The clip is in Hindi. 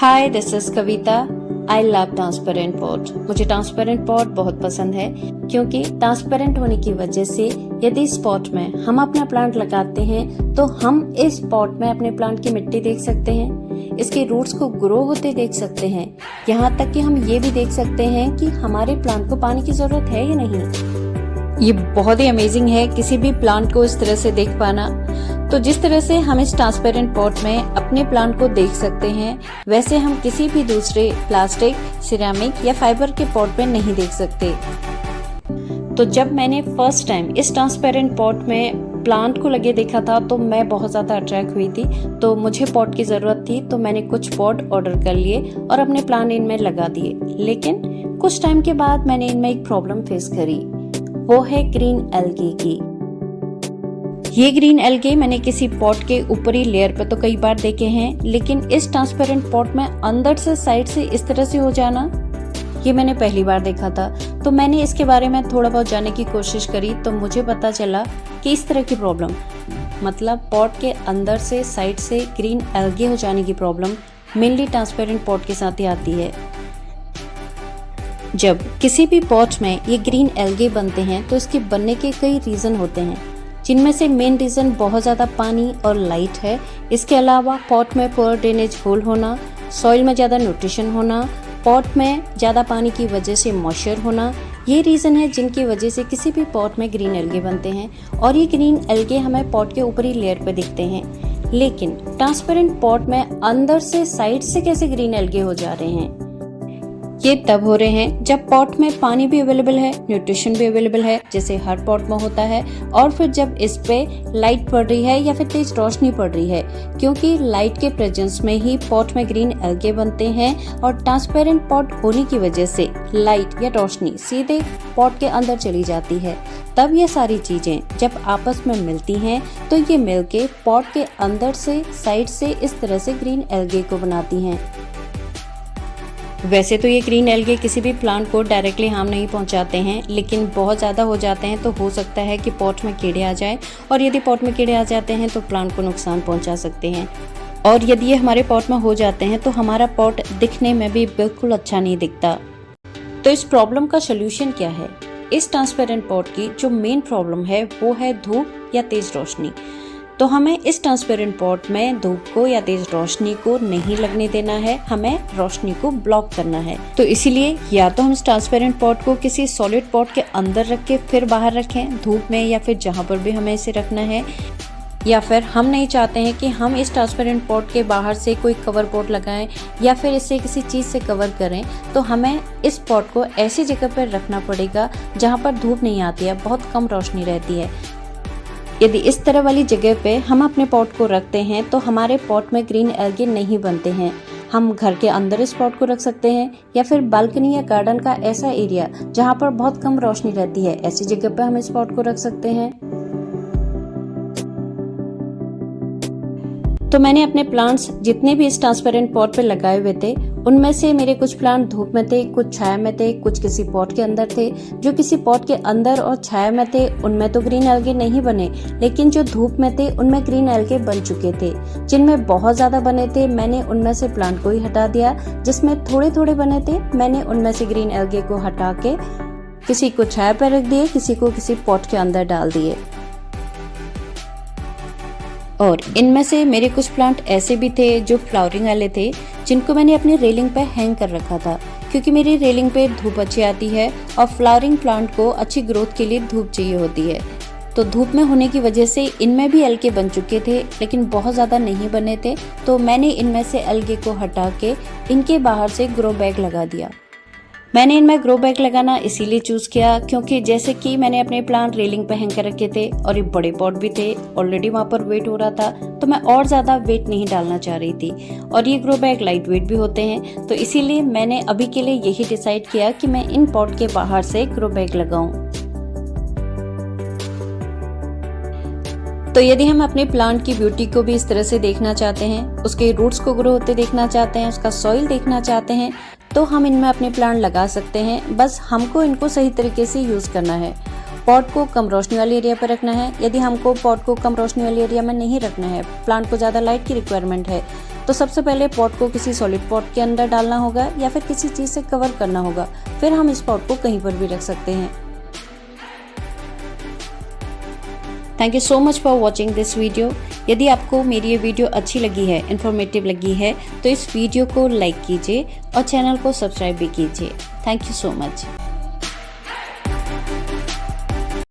Hi, this is Kavita. I love transparent pot. मुझे ट्रांसपेरेंट पॉट बहुत पसंद है क्योंकि ट्रांसपेरेंट होने की वजह से यदि इस पॉट में हम अपना प्लांट लगाते हैं तो हम इस पॉट में अपने प्लांट की मिट्टी देख सकते हैं, इसके रूट्स को ग्रो होते देख सकते हैं, यहाँ तक कि हम ये भी देख सकते हैं कि हमारे प्लांट को पानी की जरूरत है या नहीं। ये बहुत ही अमेजिंग है किसी भी प्लांट को इस तरह से देख पाना। तो जिस तरह से हम इस ट्रांसपेरेंट पॉट में अपने प्लांट को देख सकते हैं, वैसे हम किसी भी दूसरे प्लास्टिक, सिरेमिक या फाइबर के पॉट में नहीं देख सकते। तो जब मैंने फर्स्ट टाइम इस ट्रांसपेरेंट पॉट में प्लांट को लगे देखा था तो मैं बहुत ज़्यादा अट्रैक्ट हुई थी। तो मुझे पॉट की ज़रूरत थी तो मैंने कुछ पॉट ऑर्डर कर लिए और अपने प्लांट इनमें लगा दिए। लेकिन कुछ टाइम के बाद मैंने इनमें एक प्रॉब्लम फेस करी, वो है ग्रीन एल्गी की। ये ग्रीन एल्गे मैंने किसी पॉट के ऊपरी लेयर पे तो कई बार देखे हैं, लेकिन इस ट्रांसपेरेंट पॉट में अंदर से साइड से इस तरह से हो जाना ये मैंने पहली बार देखा था। तो मैंने इसके बारे में थोड़ा बहुत जानने की कोशिश करी तो मुझे पता चला कि इस तरह की प्रॉब्लम, मतलब पॉट के अंदर से साइड से ग्रीन एल्गे हो जाने की प्रॉब्लम मेनली ट्रांसपेरेंट पॉट के साथ ही आती है। जब किसी भी पॉट में ये ग्रीन एल्गे बनते हैं तो इसके बनने के कई रीज़न होते हैं, जिनमें से मेन रीज़न बहुत ज़्यादा पानी और लाइट है। इसके अलावा पॉट में पुअर ड्रेनेज होल होना, सॉइल में ज़्यादा न्यूट्रिशन होना, पॉट में ज़्यादा पानी की वजह से मॉइस्चर होना, ये रीज़न है जिनकी वजह से किसी भी पॉट में ग्रीन एल्गे बनते हैं। और ये ग्रीन एल्गे हमें पॉट के ऊपरी लेयर पे दिखते हैं, लेकिन ट्रांसपेरेंट पॉट में अंदर से साइड से कैसे ग्रीन एल्गे हो जा रहे हैं? ये तब हो रहे हैं जब पॉट में पानी भी अवेलेबल है, न्यूट्रिशन भी अवेलेबल है, जैसे हर पॉट में होता है, और फिर जब इस पे लाइट पड़ रही है या फिर तेज रोशनी पड़ रही है, क्योंकि लाइट के प्रेजेंस में ही पॉट में ग्रीन एल्गे बनते हैं। और ट्रांसपेरेंट पॉट होने की वजह से लाइट या रोशनी सीधे पॉट के अंदर चली जाती है। तब ये सारी चीजें जब आपस में मिलती हैं तो ये मिलके पॉट के अंदर से साइड से इस तरह से ग्रीन एल्गे को बनाती हैं। वैसे तो ये ग्रीन एल्गे किसी भी प्लांट को डायरेक्टली हार्म नहीं पहुंचाते हैं, लेकिन बहुत ज़्यादा हो जाते हैं तो हो सकता है कि पॉट में कीड़े आ जाएं, और यदि पॉट में कीड़े आ जाते हैं तो प्लांट को नुकसान पहुंचा सकते हैं। और यदि ये हमारे पॉट में हो जाते हैं तो हमारा पॉट दिखने में भी बिल्कुल अच्छा नहीं दिखता। तो इस प्रॉब्लम का सोल्यूशन क्या है? इस ट्रांसपेरेंट पॉट की जो मेन प्रॉब्लम है वो है धूप या तेज रोशनी। तो हमें इस ट्रांसपेरेंट पॉट में धूप को या तेज रोशनी को नहीं लगने देना है, हमें रोशनी को ब्लॉक करना है। तो इसीलिए या तो हम इस ट्रांसपेरेंट पॉट को किसी सॉलिड पॉट के अंदर रख के फिर बाहर रखें धूप में, या फिर जहाँ पर भी हमें इसे रखना है, या फिर हम नहीं चाहते हैं कि हम इस ट्रांसपेरेंट पॉट के बाहर से कोई कवर पॉट लगाएं या फिर इसे किसी चीज़ से कवर करें, तो हमें इस पॉट को ऐसी जगह पर रखना पड़ेगा जहाँ पर धूप नहीं आती है, बहुत कम रोशनी रहती है। यदि इस तरह वाली जगह पे हम अपने पॉट को रखते हैं तो हमारे पॉट में ग्रीन एल्गे नहीं बनते हैं। हम घर के अंदर इस पॉट को रख सकते हैं, या फिर बालकनी या गार्डन का ऐसा एरिया जहाँ पर बहुत कम रोशनी रहती है, ऐसी जगह पे हम इस पॉट को रख सकते हैं। तो मैंने अपने प्लांट्स जितने भी इस ट्रांसपेरेंट पॉट पे लगाए हुए थे, उनमें से मेरे कुछ प्लांट धूप में थे, कुछ छाया में थे, कुछ किसी पॉट के अंदर थे। जो किसी पॉट के अंदर और छाया में थे उनमें तो ग्रीन एल्गे नहीं बने, लेकिन जो धूप में थे उनमें ग्रीन एल्गे बन चुके थे। जिनमें बहुत ज्यादा बने थे मैंने उनमें से प्लांट को ही हटा दिया, जिसमें थोड़े थोड़े बने थे मैंने उनमें से ग्रीन एल्गे को हटा के किसी को छाया पर रख दिए, किसी को किसी पॉट के अंदर डाल दिए। और इनमें से मेरे कुछ प्लांट ऐसे भी थे जो फ्लावरिंग वाले थे, जिनको मैंने अपनी रेलिंग पे हैंग कर रखा था, क्योंकि मेरी रेलिंग पे धूप अच्छी आती है और फ्लावरिंग प्लांट को अच्छी ग्रोथ के लिए धूप चाहिए होती है। तो धूप में होने की वजह से इनमें भी एल्गे बन चुके थे, लेकिन बहुत ज़्यादा नहीं बने थे। तो मैंने इनमें से एल्गे को हटा के इनके बाहर से ग्रो बैग लगा दिया। मैंने इनमें ग्रो बैग लगाना इसीलिए चूज किया क्योंकि जैसे कि मैंने अपने प्लांट रेलिंग पे हैंग कर रखे थे और ये बड़े पॉट भी थे, ऑलरेडी वहाँ पर वेट हो रहा था, तो मैं और ज़्यादा वेट नहीं डालना चाह रही थी। और ये ग्रो बैग लाइट वेट भी होते हैं, तो इसीलिए मैंने अभी के लिए यही डिसाइड किया कि मैं इन पॉट के बाहर से ग्रो बैग लगाऊं। तो यदि हम अपने प्लांट की ब्यूटी को भी इस तरह से देखना चाहते हैं, उसके रूट्स को ग्रो होते देखना चाहते हैं, उसका सॉइल देखना चाहते हैं, तो हम इनमें अपने प्लांट लगा सकते हैं। बस हमको इनको सही तरीके से यूज करना है। पॉट को कम रोशनी वाले एरिया पर रखना है। यदि हमको पॉट को कम रोशनी वाले एरिया में नहीं रखना है, प्लांट को ज़्यादा लाइट की रिक्वायरमेंट है, तो सबसे पहले पॉट को किसी सॉलिड पॉट के अंदर डालना होगा या फिर किसी चीज़ से कवर करना होगा, फिर हम इस पॉट को कहीं पर भी रख सकते हैं। Thank you so much for watching this video. यदि आपको मेरी ये वीडियो अच्छी लगी है, इन्फॉर्मेटिव लगी है, तो इस वीडियो को लाइक कीजिए और चैनल को सब्सक्राइब भी कीजिए। Thank you so much.